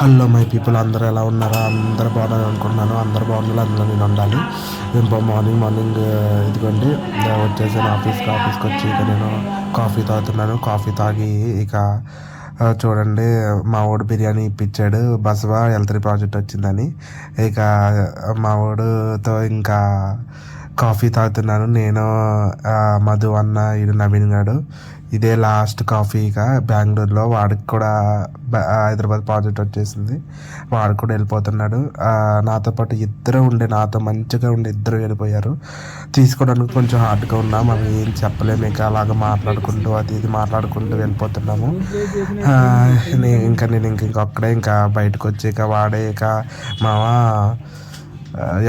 Hello my people, అందరూ ఎలా ఉన్నారా? అందరూ బాగున్నారు అనుకుంటున్నాను. అందరూ బాగున్నారు, అందులో నేను ఉండాలి. నేను మార్నింగ్ ఇదిగోండి వచ్చేసాను ఆఫీస్కి వచ్చి ఇక నేను కాఫీ తాగుతున్నాను. కాఫీ తాగి ఇక చూడండి మా వాడు బిర్యానీ ఇప్పించాడు. బసవా L3 ప్రాజెక్ట్ వచ్చిందని ఇక మా వాడుతో ఇంకా కాఫీ తాగుతున్నాను. నేను మధు అన్న ఇది నవీన్ గాడు. ఇదే లాస్ట్ కాఫీ ఇక బెంగళూరులో. వాడికి కూడా హైదరాబాద్ ప్రాజెక్ట్ వచ్చేసింది. వాడు కూడా వెళ్ళిపోతున్నాడు. నాతో పాటు ఇద్దరు నాతో మంచిగా ఉండి ఇద్దరు వెళ్ళిపోయారు. తీసుకోవడానికి కొంచెం హార్డ్గా ఉన్నాం. అవి ఏం చెప్పలేము. ఇక అలాగ మాట్లాడుకుంటూ అది ఇది మాట్లాడుకుంటూ వెళ్ళిపోతున్నాము. నేను ఇంకొక్కడే ఇంకా బయటకు వచ్చి ఇక వాడే ఇక మావా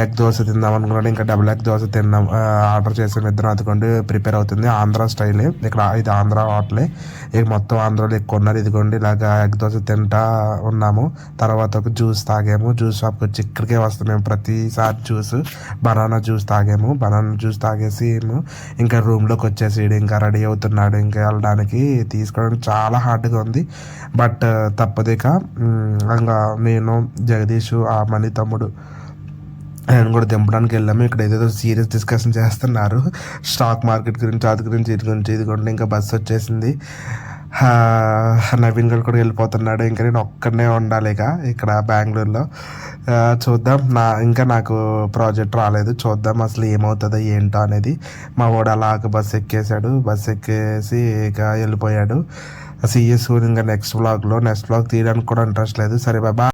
ఎగ్ దోశ తిందాం అనుకున్నాడు. ఇంకా డబుల్ ఎగ్ దోశ తిన్నాం. ఆర్డర్ చేసాం ఇద్దరం. అదిగోండి ప్రిపేర్ అవుతుంది. ఆంధ్ర స్టైలే ఇక్కడ. ఇది ఆంధ్ర హోటలే. ఇక మొత్తం ఆంధ్రాలో ఎక్కువ ఉన్నారు. ఇదిగోండి ఇలాగా ఎగ్ దోశ తింటా ఉన్నాము. తర్వాత ఒక జ్యూస్ తాగాము. జ్యూస్ షాప్కి వచ్చి ఇక్కడికే వస్తాం మేము ప్రతిసారి. బనానా జ్యూస్ తాగాము. బనానా జ్యూస్ తాగేసి ఇంకా రూమ్లోకి వచ్చేసి ఇంకా రెడీ అవుతున్నాడు. ఇంకా వెళ్ళడానికి తీసుకోవడానికి చాలా హార్డ్గా ఉంది. బట్ తప్పదు ఇక. ఇంకా నేను జగదీష్ ఆ మణి తమ్ముడు ఆయన కూడా దింపడానికి వెళ్ళాము. ఇక్కడ ఏదేదో సీరియస్ డిస్కషన్ చేస్తున్నారు స్టాక్ మార్కెట్ గురించి, అది గురించి, ఇది గురించి. ఇదిగోండి ఇంకా బస్సు వచ్చేసింది. నవీన్ గారు కూడా వెళ్ళిపోతున్నాడు. ఇంకా నేను ఒక్కడనే ఉండాలి ఇక ఇక్కడ బెంగళూరులో. చూద్దాం. నాకు ప్రాజెక్ట్ రాలేదు. చూద్దాం అసలు ఏమవుతుందో ఏంటో అనేది. మా వాడు అలాగ బస్సు ఎక్కేసాడు. బస్సు ఎక్కేసి ఇక వెళ్ళిపోయాడు. సీఎస్ ఇంకా నెక్స్ట్ వ్లాగ్ తీయడానికి కూడా ఇంట్రెస్ట్ లేదు. సరే బాబా.